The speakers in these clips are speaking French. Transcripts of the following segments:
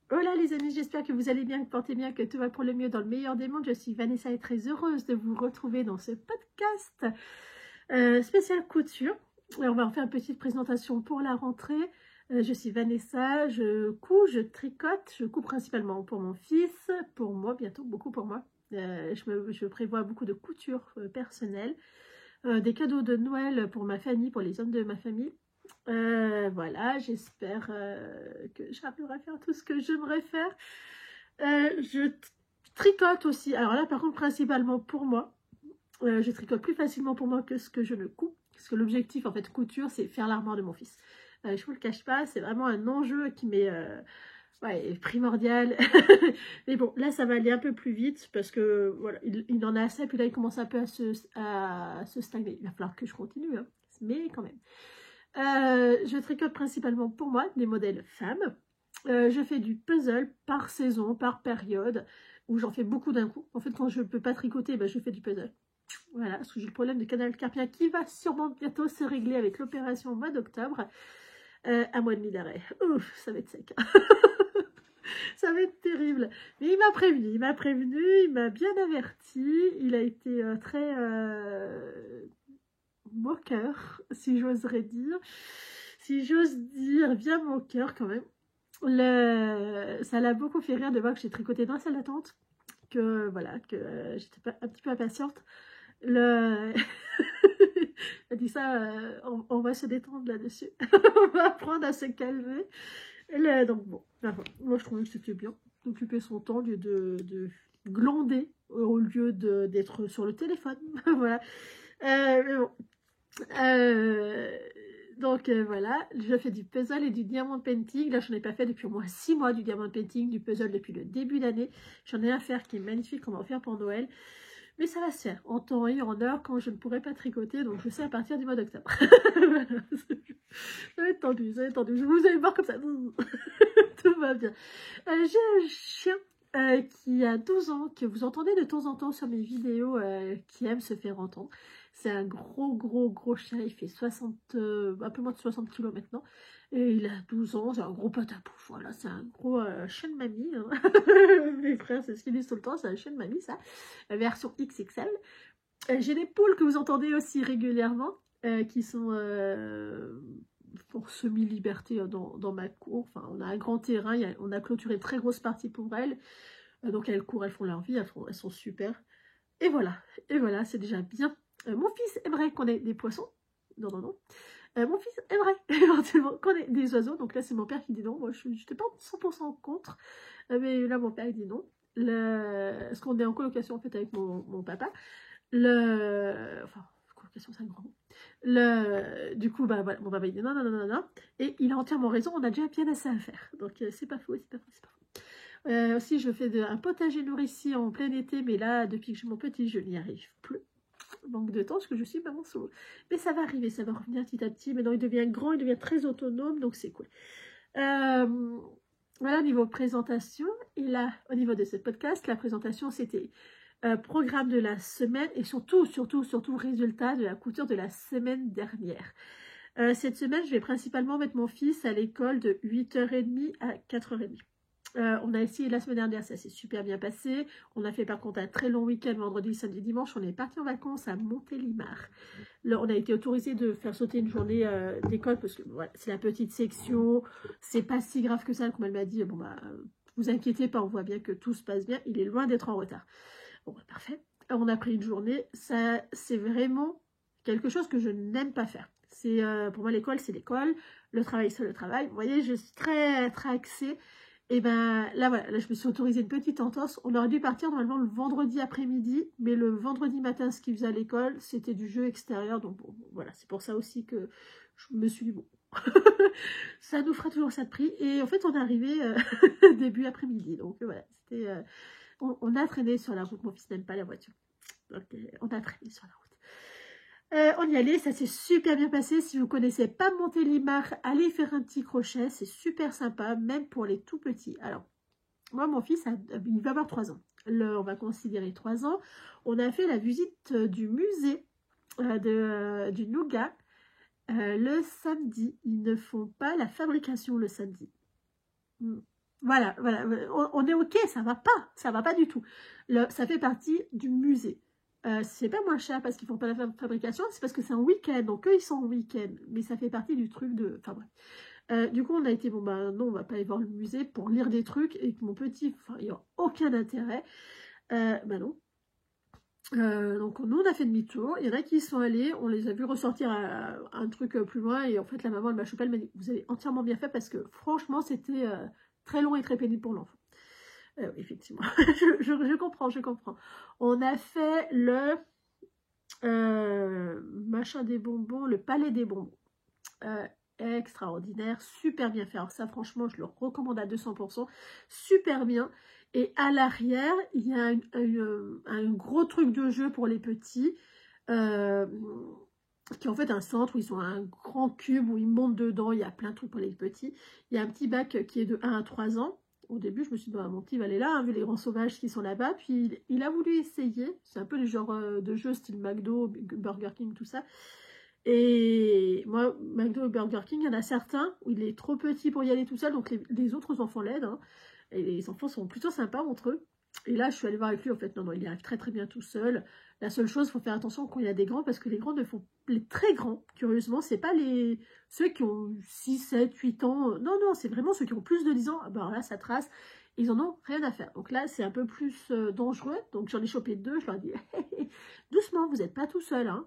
Hola les amis, j'espère que vous allez bien, que vous portez bien, que tout va pour le mieux dans le meilleur des mondes. Je suis Vanessa et très heureuse de vous retrouver dans ce podcast spécial couture. Et on va en faire une petite présentation pour la rentrée. Je suis Vanessa, je couds, je tricote, je couds principalement pour mon fils, pour moi, bientôt beaucoup pour moi. Je prévois beaucoup de couture personnelle, des cadeaux de Noël pour ma famille, pour les hommes de ma famille. Voilà, j'espère que j'arriverai à faire tout ce que j'aimerais faire. Je tricote aussi. Alors là, par contre, principalement pour moi. Je tricote plus facilement pour moi que ce que je ne couds. Parce que l'objectif, en fait, couture, c'est faire l'armoire de mon fils. Je vous le cache pas, c'est vraiment un enjeu qui m'est primordial. Mais bon, là, ça va aller un peu plus vite parce que voilà, il en a assez. Puis là, il commence un peu à se stagner. Il va falloir que je continue, hein, mais quand même. Je tricote principalement pour moi des modèles femmes. Je fais du puzzle par saison, par période, où j'en fais beaucoup d'un coup. En fait, quand je ne peux pas tricoter, je fais du puzzle. Voilà, parce que j'ai le problème de canal carpien qui va sûrement bientôt se régler avec l'opération au mois d'octobre. Un mois et demi d'arrêt. Ouf, ça va être sec. Ça va être terrible. Mais il m'a prévenu, il m'a bien averti. Il a été très moqueur, si j'oserais dire. Si j'ose dire, bien moqueur quand même. Ça l'a beaucoup fait rire de voir que j'ai tricoté dans la salle d'attente, que voilà, que j'étais un petit peu impatiente. Elle a dit ça, on va se détendre là-dessus. On va apprendre à se calmer. Donc bon, moi je trouvais que c'était bien d'occuper son temps au lieu de glander, au lieu d'être sur le téléphone. Voilà. Mais bon. Donc voilà, je fais du puzzle et du diamond painting. Là, je n'en ai pas fait depuis au moins 6 mois du diamond painting, du puzzle depuis le début d'année. J'en ai un à faire qui est magnifique, qu'on va en faire pour Noël. Mais ça va se faire en temps et en heure quand je ne pourrai pas tricoter. Donc je sais à partir du mois d'octobre. Voilà. Ça va être tendu, ça va être tendu. Vous allez voir comme ça. Tout va bien. J'ai un chien qui a 12 ans, que vous entendez de temps en temps sur mes vidéos, qui aime se faire entendre. C'est un gros chien, il fait un peu moins de 60 kg maintenant. Et il a 12 ans, c'est un gros patapouf, voilà, c'est un gros chien de mamie. Hein. Mes frères, c'est ce qu'ils disent tout le temps, c'est un chien de mamie, ça. La version XXL. J'ai des poules que vous entendez aussi régulièrement, qui sont pour semi-liberté dans ma cour. Enfin, on a un grand terrain, on a clôturé une très grosse partie pour elles. Donc elles courent, elles font leur vie, elles sont super. Et voilà, c'est déjà bien. Mon fils aimerait qu'on ait des poissons. Non. Mon fils aimerait éventuellement qu'on ait des oiseaux. Donc là, c'est mon père qui dit non. Moi, je n'étais pas 100% contre. Mais là, mon père, il dit non. Parce qu'on est en colocation, en fait, avec mon papa. Enfin, colocation, c'est un grand mot. Du coup, voilà, mon papa, il dit non. Et il a entièrement raison. On a déjà bien assez à faire. Donc, c'est pas faux, c'est pas faux. Aussi, je fais un potager nourricier en plein été. Mais là, depuis que j'ai mon petit, je n'y arrive plus. Manque de temps parce que je suis maman solo, mais ça va arriver, ça va revenir petit à petit. Maintenant il devient grand, il devient très autonome, donc c'est cool. Voilà, niveau présentation. Et là, au niveau de ce podcast, la présentation c'était programme de la semaine et surtout résultat de la couture de la semaine dernière. Cette semaine, je vais principalement mettre mon fils à l'école de 8h30 à 4h30. On a essayé la semaine dernière, ça s'est super bien passé. On a fait par contre un très long week-end, vendredi, samedi, dimanche. On est parti en vacances à Montélimar. Là, on a été autorisé de faire sauter une journée d'école parce que voilà, c'est la petite section. C'est pas si grave que ça, comme elle m'a dit. Bon, vous inquiétez pas, on voit bien que tout se passe bien. Il est loin d'être en retard. Bon, parfait. On a pris une journée. Ça, c'est vraiment quelque chose que je n'aime pas faire. Pour moi, l'école, c'est l'école. Le travail, c'est le travail. Vous voyez, je suis très axée. Et là, voilà, là, je me suis autorisée une petite entorse. On aurait dû partir normalement le vendredi après-midi, mais le vendredi matin, ce qu'ils faisaient à l'école, c'était du jeu extérieur. Donc, bon, voilà, c'est pour ça aussi que je me suis dit, bon, ça nous fera toujours ça de prix. Et en fait, on est arrivé début après-midi. Donc, voilà, c'était... on a traîné sur la route. Mon fils n'aime pas la voiture. Donc, on a traîné sur la route. On y allait, ça s'est super bien passé. Si vous ne connaissez pas Montélimar, allez faire un petit crochet, c'est super sympa, même pour les tout petits. Alors, moi, mon fils, il va avoir 3 ans. On va considérer 3 ans. On a fait la visite du musée du Nougat le samedi. Ils ne font pas la fabrication le samedi. Voilà, voilà, on est ok, ça va pas du tout. Ça fait partie du musée. C'est pas moins cher parce qu'ils font pas la fabrication, c'est parce que c'est un week-end, donc eux ils sont en week-end, mais ça fait partie du truc de... Enfin bref. Du coup on a été, bon bah non, on va pas aller voir le musée pour lire des trucs, et que mon petit, enfin il n'y a aucun intérêt. Bah non. Donc nous on a fait demi-tour, il y en a qui y sont allés, on les a vus ressortir à un truc plus loin, et en fait la maman elle m'a chopé, elle m'a dit vous avez entièrement bien fait parce que franchement c'était très long et très pénible pour l'enfant. Effectivement, je comprends, je comprends. On a fait le machin des bonbons, le palais des bonbons. Extraordinaire, super bien fait. Alors ça franchement je le recommande à 200%, super bien. Et à l'arrière il y a un gros truc de jeu pour les petits, qui est en fait un centre où ils ont un grand cube où ils montent dedans, il y a plein de trucs pour les petits. Il y a un petit bac qui est de 1 à 3 ans. Au début, je me suis dit, bah, mon petit va aller là, hein, vu les grands sauvages qui sont là-bas. Puis il a voulu essayer. C'est un peu le genre de jeu style McDo, Burger King, tout ça. Et moi, McDo et Burger King, il y en a certains où il est trop petit pour y aller tout seul, donc les autres enfants l'aident. Hein, et les enfants sont plutôt sympas entre eux. Et là, je suis allée voir avec lui, en fait, non, il y arrive très très bien tout seul. La seule chose, il faut faire attention quand il y a des grands, parce que les grands ne font... Les très grands, curieusement, c'est pas ceux qui ont 6, 7, 8 ans. Non, non, c'est vraiment ceux qui ont plus de 10 ans. Ah, bah, là, ça trace. Ils en ont rien à faire. Donc là, c'est un peu plus dangereux. Donc j'en ai chopé 2. Je leur ai dit, doucement, vous n'êtes pas tout seul. Hein.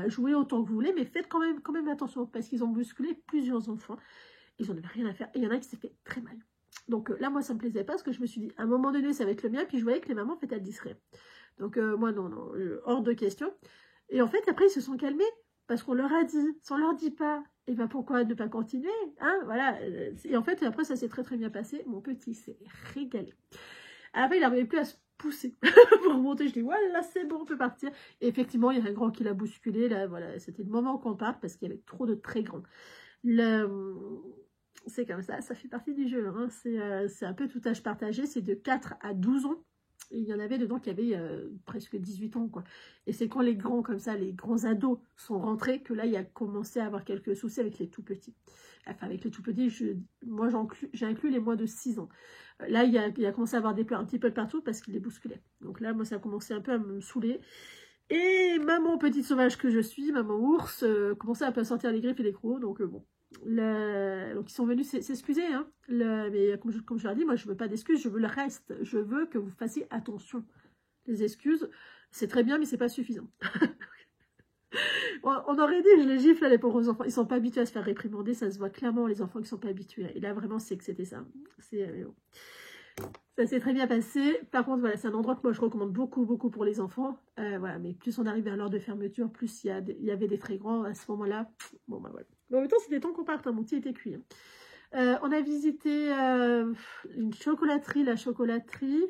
Jouez autant que vous voulez, mais faites quand même attention, parce qu'ils ont bousculé plusieurs enfants. Ils n'en avaient rien à faire. Et il y en a qui s'est fait très mal. Donc là, moi, ça me plaisait pas, parce que je me suis dit, à un moment donné, ça va être le mien. Puis je voyais que les mamans, en fait, elles diseraient. Donc moi, non, hors de question. Et en fait, après, ils se sont calmés, parce qu'on leur a dit. Si on leur dit pas, et ben pourquoi ne pas continuer, hein, voilà. Et en fait, après, ça s'est très très bien passé. Mon petit s'est régalé. Après, il n'arrivait plus à se pousser pour monter. Je dis, voilà, c'est bon, on peut partir. Et effectivement, il y a un grand qui l'a bousculé. Là, voilà, c'était le moment qu'on parte, parce qu'il y avait trop de très grands. C'est comme ça fait partie du jeu. Hein. C'est un peu tout âge partagé. C'est de 4 à 12 ans. Et il y en avait dedans qui avaient presque 18 ans, quoi. Et c'est quand les grands, comme ça, les grands ados sont rentrés, que là, il a commencé à avoir quelques soucis avec les tout petits. Enfin, avec les tout petits, moi, j'ai inclus les moins de 6 ans. Là, il a commencé à avoir des pleurs un petit peu partout parce qu'il les bousculait. Donc là, moi, ça a commencé un peu à me saouler. Et maman petite sauvage que je suis, maman ours, commençait un peu à sortir les griffes et les crocs. Donc bon. Donc ils sont venus s'excuser, hein. Mais comme je leur dis, moi je veux pas d'excuses, je veux le reste, je veux que vous fassiez attention. Les excuses, c'est très bien, mais c'est pas suffisant. On aurait dit, je les gifle, les pauvres enfants, ils sont pas habitués à se faire réprimander, ça se voit clairement, les enfants qui sont pas habitués. Et là vraiment, c'est que c'était ça. Ça s'est très bien passé. Par contre, voilà, c'est un endroit que moi je recommande beaucoup, beaucoup pour les enfants. Voilà, mais plus on arrive à l'heure de fermeture, plus il y avait des très grands à ce moment-là. Bon, bah voilà. Mais en même temps, c'était temps qu'on parte, hein, mon petit était cuit. Hein. On a visité une chocolaterie, la chocolaterie.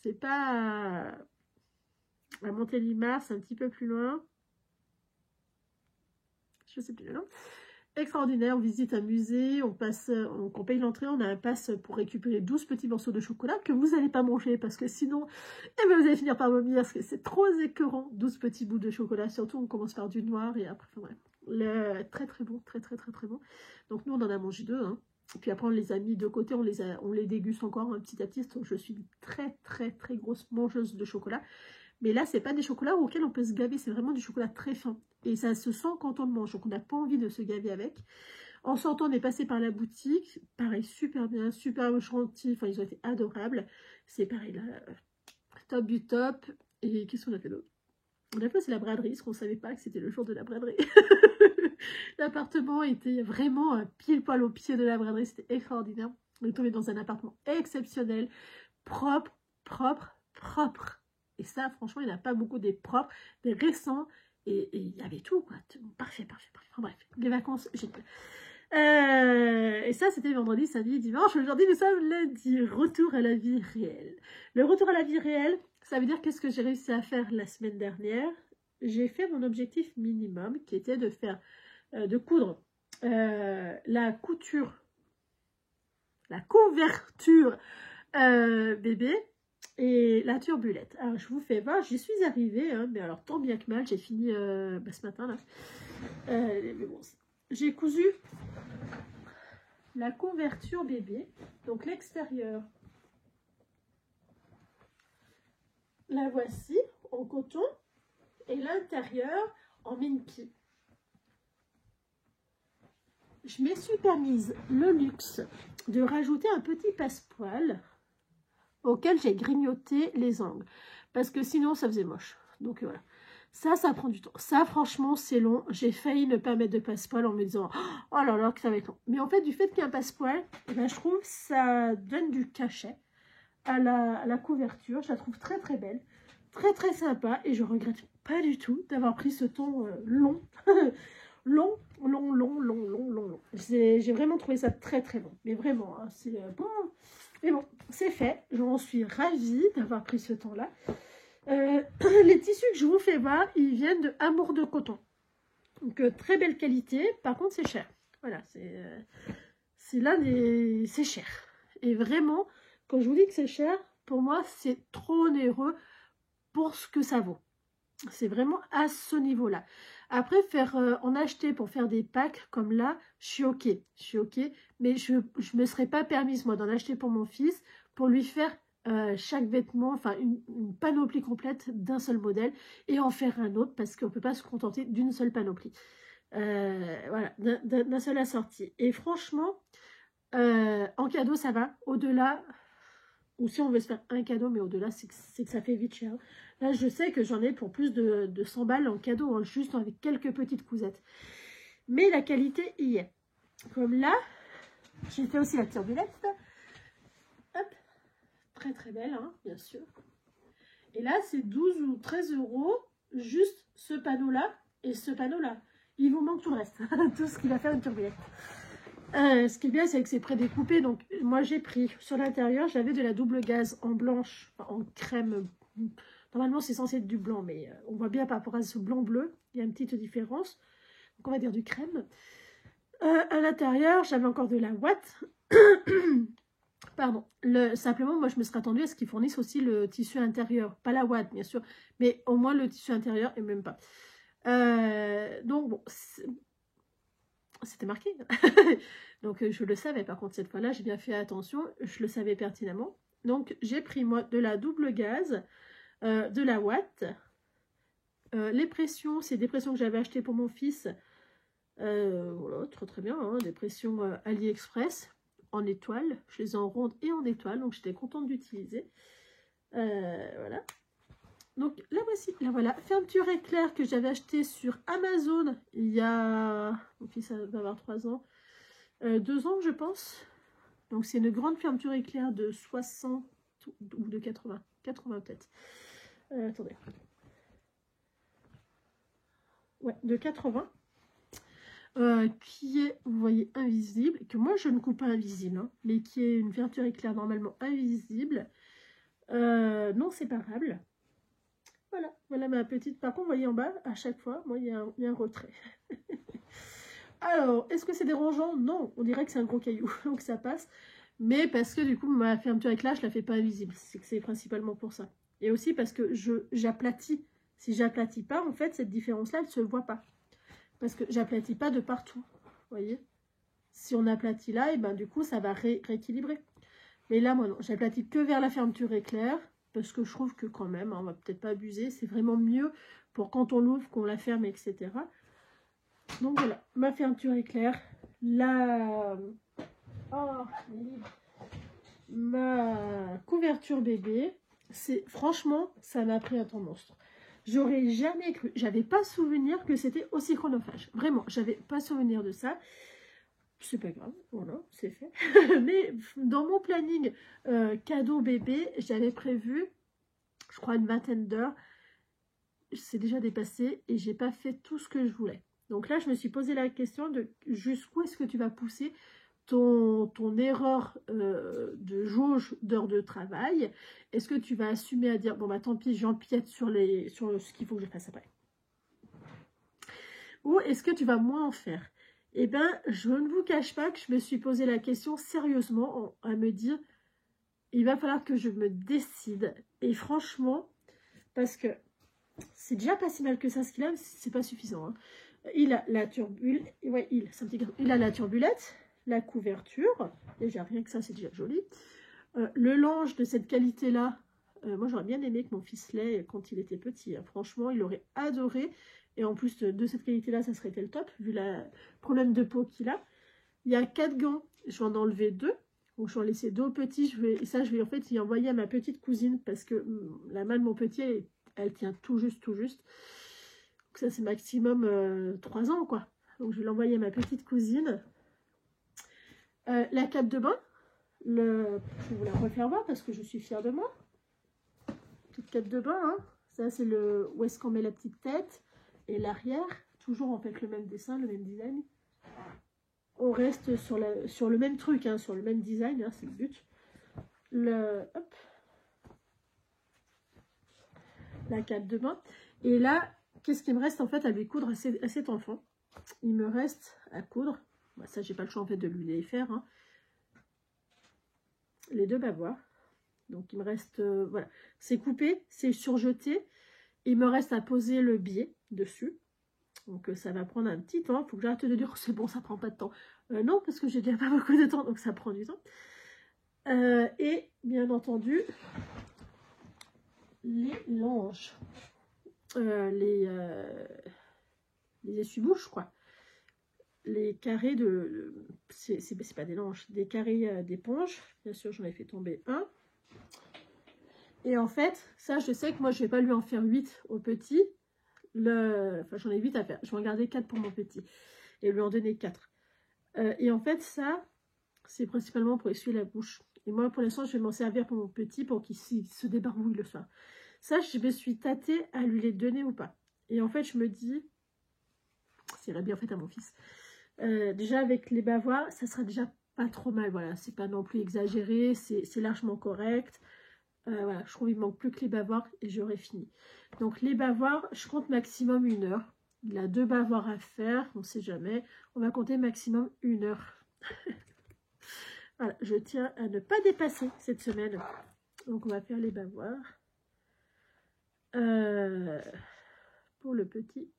C'est pas à Montélimar, c'est un petit peu plus loin. Je sais plus, non. Extraordinaire, on visite un musée, on paye l'entrée, on a un pass pour récupérer 12 petits morceaux de chocolat que vous n'allez pas manger parce que sinon, eh bien, vous allez finir par vomir parce que c'est trop écœurant, 12 petits bouts de chocolat, surtout on commence par du noir et après, enfin, ouais, très très bon, très bon. Donc nous on en a mangé 2, hein. Et puis après on les a mis de côté, on les déguste encore petit à petit, donc je suis une très grosse mangeuse de chocolat. Mais là, c'est pas des chocolats auxquels on peut se gaver, c'est vraiment du chocolat très fin. Et ça se sent quand on le mange, donc on n'a pas envie de se gaver avec. En sortant, on est passé par la boutique, pareil, super bien, super gentil, enfin ils ont été adorables. C'est pareil là, top du top. Et qu'est-ce qu'on a fait d'autre? On a fait aussi la braderie, parce qu'on ne savait pas que c'était le jour de la braderie. L'appartement était vraiment pile poil au pied de la braderie, c'était extraordinaire. On est tombé dans un appartement exceptionnel, propre. Et ça, franchement, il n'y en a pas beaucoup des propres, des récents. Et il y avait tout, quoi. Parfait. Enfin, bref, les vacances, génial. Et ça, c'était vendredi, samedi, dimanche. Aujourd'hui, nous sommes lundi. Retour à la vie réelle. Le retour à la vie réelle, ça veut dire qu'est-ce que j'ai réussi à faire la semaine dernière. J'ai fait mon objectif minimum, qui était de faire, de coudre la couverture bébé. Et la turbulette. Alors, je vous fais voir, j'y suis arrivée, hein, mais alors tant bien que mal, j'ai fini ce matin là. Mais bon, j'ai cousu la couverture bébé. Donc l'extérieur, la voici en coton et l'intérieur en Minky. Je me suis permise le luxe de rajouter un petit passepoil auquel j'ai grignoté les angles. Parce que sinon, ça faisait moche. Donc voilà. Ça prend du temps. Ça, franchement, c'est long. J'ai failli ne pas mettre de passepoil en me disant « Oh là là, que ça va être long ». Mais en fait, du fait qu'il y a un passepoil, eh ben, je trouve que ça donne du cachet à la couverture. Je la trouve très très belle. Très très sympa. Et je regrette pas du tout d'avoir pris ce ton long. long. J'ai vraiment trouvé ça très très long. Mais vraiment, hein, c'est bon. Mais bon, c'est fait. J'en suis ravie d'avoir pris ce temps-là. Les tissus que je vous fais voir, ils viennent de Amour de Coton. Donc, très belle qualité. Par contre, c'est cher. Voilà, c'est là des... C'est cher. Et vraiment, quand je vous dis que c'est cher, pour moi, c'est trop onéreux pour ce que ça vaut. C'est vraiment à ce niveau-là. Après, en acheter pour faire des packs comme là, je suis OK. Je suis OK. Mais je ne me serais pas permise, moi, d'en acheter pour mon fils, pour lui faire chaque vêtement, enfin, une panoplie complète d'un seul modèle et en faire un autre parce qu'on ne peut pas se contenter d'une seule panoplie. Voilà, d'un seul assorti. Et franchement, en cadeau, ça va. Au-delà... Ou si on veut se faire un cadeau, mais au-delà, c'est que ça fait vite cher. Là, je sais que j'en ai pour plus de 100 balles en cadeau, hein, juste avec quelques petites cousettes. Mais la qualité y est. Comme là, j'ai fait aussi la turbulette. Hop, très très belle, hein, bien sûr. Et là, c'est 12 ou 13 €, juste ce panneau-là et ce panneau-là. Il vous manque tout le reste, tout ce qui va faire une turbulette. Ce qui est bien, c'est que c'est prédécoupé. Donc, moi, j'ai pris sur l'intérieur, j'avais de la double gaze en blanche, en crème. Normalement, c'est censé être du blanc, mais on voit bien par rapport à ce blanc-bleu, il y a une petite différence. Donc, on va dire du crème. À l'intérieur, j'avais encore de la ouate. Pardon. Simplement, moi, je me serais attendue à ce qu'ils fournissent aussi le tissu intérieur. Pas la ouate, bien sûr, mais au moins le tissu intérieur, et même pas. Donc, bon... C'était marqué. Donc, je le savais. Par contre, cette fois-là, j'ai bien fait attention. Je le savais pertinemment. Donc, j'ai pris, moi, de la double gaze, de la ouate. Les pressions, c'est des pressions que j'avais achetées pour mon fils. Voilà, très très bien. Hein, des pressions AliExpress en étoile. Je les ai en ronde et en étoile. Donc, j'étais contente d'utiliser. Voilà. Donc, la voici. La voilà. Fermeture éclair que j'avais acheté sur Amazon il y a... Mon fils va avoir 3 ans. 2 ans, je pense. Donc, c'est une grande fermeture éclair de 60 ou de 80. 80 peut-être. Attendez. Ouais, de 80. Qui est, vous voyez, invisible. Que moi, je ne coupe pas invisible. Hein, mais qui est une fermeture éclair normalement invisible. Non séparable. Voilà ma petite... Par contre, vous voyez en bas, à chaque fois, moi, il y a un retrait. Alors, est-ce que c'est dérangeant? Non, on dirait que c'est un gros caillou, donc ça passe. Mais parce que du coup, ma fermeture éclair, je ne la fais pas invisible. C'est que c'est principalement pour ça. Et aussi parce que j'aplatis. Si j'aplatis pas, en fait, cette différence-là, elle ne se voit pas. Parce que j'aplatis pas de partout. Vous voyez? Si on aplatit là, et ben du coup, ça va rééquilibrer. Mais là, moi, non, j'aplatis que vers la fermeture éclair. Parce que je trouve que quand même, hein, on va peut-être pas abuser, c'est vraiment mieux pour quand on l'ouvre, qu'on la ferme, etc. Donc voilà, ma fermeture éclair, ma couverture bébé, c'est franchement, ça m'a pris un temps monstre. J'aurais jamais cru, j'avais pas souvenir que c'était aussi chronophage. Vraiment, j'avais pas souvenir de ça. C'est pas grave, voilà, c'est fait. Mais dans mon planning cadeau bébé, j'avais prévu, je crois, une 20aine d'heures. C'est déjà dépassé et j'ai pas fait tout ce que je voulais. Donc là, je me suis posé la question de jusqu'où est-ce que tu vas pousser ton erreur de jauge d'heures de travail. Est-ce que tu vas assumer à dire, bon bah tant pis, j'empiète sur ce qu'il faut que je fasse après. Ou est-ce que tu vas moins en faire? Eh bien, je ne vous cache pas que je me suis posé la question sérieusement à me dire, il va falloir que je me décide. Et franchement, parce que c'est déjà pas si mal que ça ce qu'il a, mais c'est pas suffisant. Hein. Il a la turbulette, ouais, c'est un petit garçon. Il a la turbulette, la couverture. Déjà, rien que ça, c'est déjà joli. Le linge de cette qualité-là, moi, j'aurais bien aimé que mon fils l'ait quand il était petit. Hein. Franchement, il aurait adoré. Et en plus de cette qualité-là, ça serait le top, vu le problème de peau qu'il a. Il y a 4 gants. Je vais en enlever 2. Donc, je vais en laisser 2 au petit. Et ça, je vais en fait y envoyer à ma petite cousine parce que la main de mon petit, elle tient tout juste, tout juste. Donc, ça, c'est maximum 3 ans, quoi. Donc, je vais l'envoyer à ma petite cousine. La cape de bain. Je vais vous la refaire voir parce que je suis fière de moi. Petite cape de bain, hein. Ça, c'est le où est-ce qu'on met la petite tête et l'arrière. Toujours, en fait, le même dessin, le même design. On reste sur le même truc, hein, sur le même design, hein, c'est le but. Hop. La cape de bain. Et là, qu'est-ce qu'il me reste en fait à lui coudre à cet enfant? Il me reste à coudre, bah, ça j'ai pas le choix en fait de lui les faire, hein, les 2 bavoirs. Donc il me reste, voilà, c'est coupé, c'est surjeté. Il me reste à poser le biais dessus. Donc ça va prendre un petit temps. Il faut que j'arrête de dire oh, c'est bon, ça prend pas de temps. Non, parce que j'ai déjà pas beaucoup de temps, donc ça prend du temps. Et bien entendu, les langes, les essuie-bouches, quoi. Les carrés de... C'est pas des langes, des carrés d'éponge. Bien sûr, j'en ai fait tomber un. Et en fait, ça, je sais que moi, je vais pas lui en faire 8 au petit. Enfin, j'en ai 8 à faire. Je vais en garder 4 pour mon petit. Et lui en donner 4. Et en fait, ça, c'est principalement pour essuyer la bouche. Et moi, pour l'instant, je vais m'en servir pour mon petit pour qu'il se débarbouille le soir. Ça, je me suis tâtée à lui les donner ou pas. Et en fait, je me dis, ça irait bien en fait à mon fils. Déjà, avec les bavoirs, ça sera déjà pas trop mal. Voilà, c'est pas non plus exagéré, c'est largement correct. Voilà, je trouve qu'il manque plus que les bavoirs et j'aurai fini. Donc, les bavoirs, je compte maximum 1 heure. Il a 2 bavoirs à faire, on ne sait jamais. On va compter maximum 1 heure. Voilà, je tiens à ne pas dépasser cette semaine. Donc, on va faire les bavoirs. Pour le petit.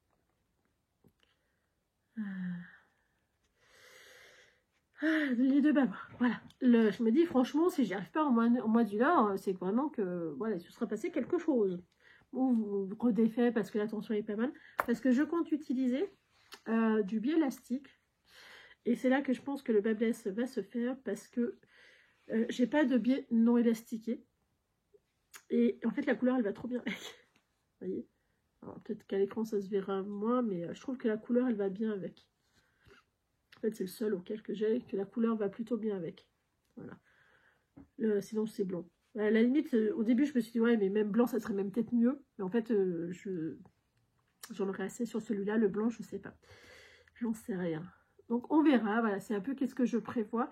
Les 2 bavoirs. Voilà. Je me dis, franchement, si j'y arrive pas au mois du Nord, c'est vraiment que, voilà, il se sera passé quelque chose. Ou redéfait parce que la tension est pas mal. Parce que je compte utiliser du biais élastique. Et c'est là que je pense que le bas blesse va se faire parce que j'ai pas de biais non élastiqué. Et en fait, la couleur, elle va trop bien avec. Vous voyez? Alors, peut-être qu'à l'écran, ça se verra moins, mais je trouve que la couleur, elle va bien avec. En fait, c'est le seul auquel que j'ai, que la couleur va plutôt bien avec. Voilà. Sinon, c'est blanc. À la limite, au début, je me suis dit, ouais, mais même blanc, ça serait même peut-être mieux. Mais en fait, j'en aurais assez sur celui-là. Le blanc, je sais pas. J'en sais rien. Donc, on verra. Voilà, c'est un peu qu'est-ce que je prévois.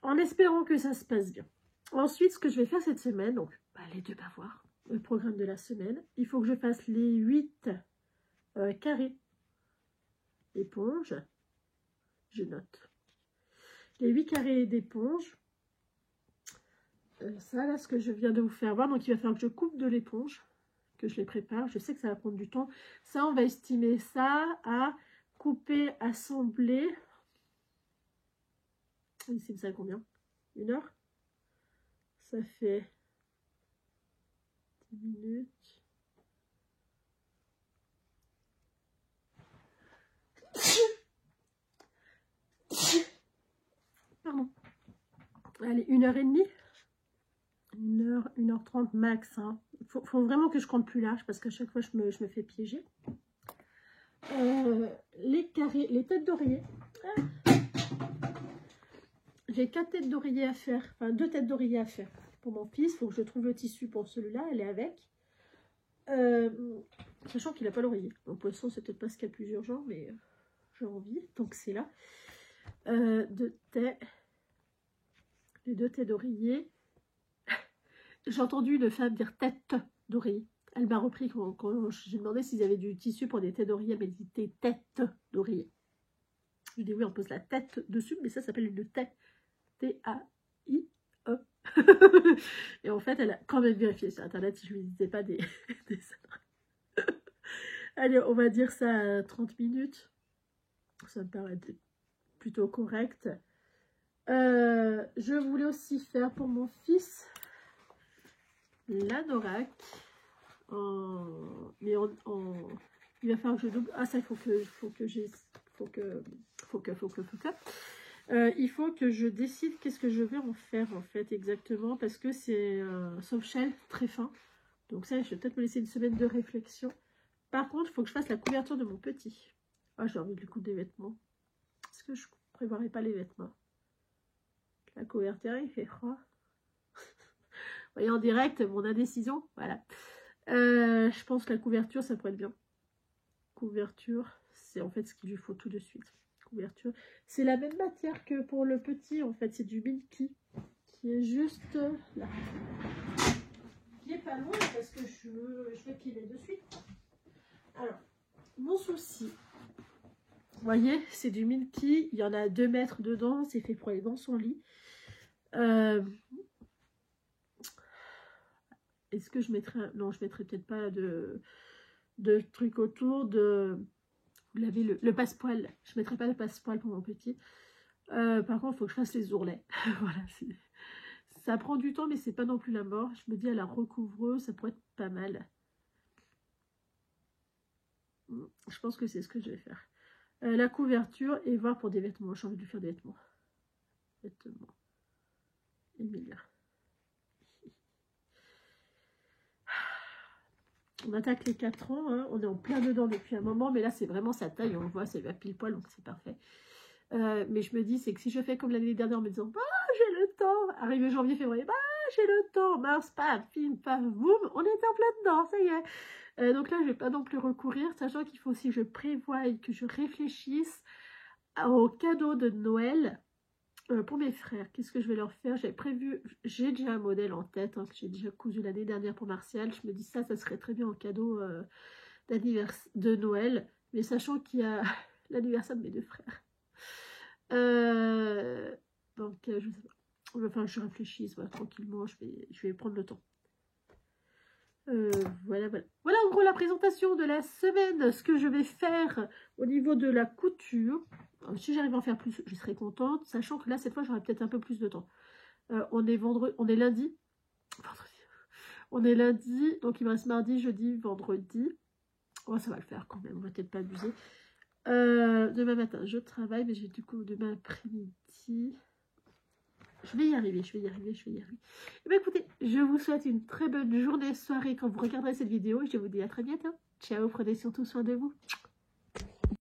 En espérant que ça se passe bien. Ensuite, ce que je vais faire cette semaine, donc, les 2 bavoirs, le programme de la semaine. Il faut que je fasse les 8 carrés d'éponge. Je note. Les 8 carrés d'éponge. Ça, là, ce que je viens de vous faire voir. Donc, il va falloir que je coupe de l'éponge, que je les prépare. Je sais que ça va prendre du temps. Ça, on va estimer ça à couper, assembler. Ici, ça combien? 1 heure? Ça fait 10 minutes. Pardon. Allez, 1h30. 1h30 max. Hein. Faut vraiment que je compte plus large parce qu'à chaque fois, je me fais piéger. Les carrés, les têtes d'oreiller. J'ai 4 têtes d'oreiller à faire. Enfin, 2 têtes d'oreiller à faire. Pour mon fils, il faut que je trouve le tissu pour celui-là. Elle est avec. Sachant qu'il n'a pas l'oreiller. Donc, pour l'instant, c'est peut-être pas ce qu'il y a le plus urgent, mais j'ai envie. Donc, c'est là. 2 têtes. Les 2 têtes d'oreiller. J'ai entendu une femme dire tête d'oreiller. Elle m'a repris quand j'ai demandé s'ils avaient du tissu pour des têtes d'oreiller. Elle m'a dit des têtes d'oreiller. Je dis oui, on pose la tête dessus, mais ça s'appelle une tête. T-A-I-E. Et en fait, elle a quand même vérifié sur Internet si je lui disais pas des Allez, on va dire ça à 30 minutes. Ça me paraît plutôt correct. Je voulais aussi faire pour mon fils l'anorak. Mais il va falloir que je double. Ah, ça, il faut que il faut que je décide qu'est-ce que je vais en faire en fait exactement, parce que c'est un soft shell très fin. Donc ça, je vais peut-être me laisser une semaine de réflexion. Par contre, il faut que je fasse la couverture de mon petit. Ah, j'ai envie de lui coudre des vêtements. Est-ce que je ne préparerai pas les vêtements? La couverture, il fait froid. Vous voyez en direct mon indécision. Voilà. Je pense que la couverture, ça pourrait être bien. Couverture, c'est en fait ce qu'il lui faut tout de suite. Couverture. C'est la même matière que pour le petit, en fait. C'est du Milky, qui est juste là. Qui est pas loin, parce que je vais piler de suite. Alors, mon souci, vous voyez, c'est du Milky. Il y en a 2 mètres dedans. C'est fait pour aller dans son lit. Est-ce que je mettrai... Non, je mettrai peut-être pas de trucs autour de... Vous l'avez, le passepoil. Je mettrai pas de passepoil pour mon petit. Par contre, il faut que je fasse les ourlets. Voilà, ça prend du temps, mais c'est pas non plus la mort. Je me dis à la recouvreuse, ça pourrait être pas mal. Je pense que c'est ce que je vais faire. La couverture et voir pour des vêtements. J'ai envie de lui faire des vêtements. Vêtements. Emilia. On attaque les 4 ans, hein. On est en plein dedans depuis un moment, mais là c'est vraiment sa taille, on le voit, c'est pile poil, donc c'est parfait. Mais je me dis, c'est que si je fais comme l'année dernière en me disant, bah j'ai le temps, arrivé janvier, février, bah j'ai le temps, mars, paf, film, paf, boum, on était en plein dedans, ça y est. Donc là je vais pas non plus recourir, sachant qu'il faut aussi que je prévoie et que je réfléchisse au cadeau de Noël. Pour mes frères, qu'est-ce que je vais leur faire? J'avais prévu, j'ai déjà un modèle en tête, hein, que j'ai déjà cousu l'année dernière pour Martial. Je me dis ça serait très bien en cadeau de Noël, mais sachant qu'il y a l'anniversaire de mes 2 frères. Donc, je sais pas. Enfin, je réfléchis, voilà, tranquillement, je vais prendre le temps. Voilà. Voilà en gros la présentation de la semaine, ce que je vais faire au niveau de la couture. Si j'arrive à en faire plus, je serai contente, sachant que là, cette fois, j'aurai peut-être un peu plus de temps. On est lundi. On est lundi, donc il me reste mardi, jeudi, vendredi. Oh, ça va le faire quand même, on va peut-être pas abuser. Demain matin, je travaille, mais j'ai du coup demain après-midi. Je vais y arriver. Et bien écoutez, je vous souhaite une très bonne journée, soirée quand vous regarderez cette vidéo. Je vous dis à très bientôt. Ciao, prenez surtout soin de vous.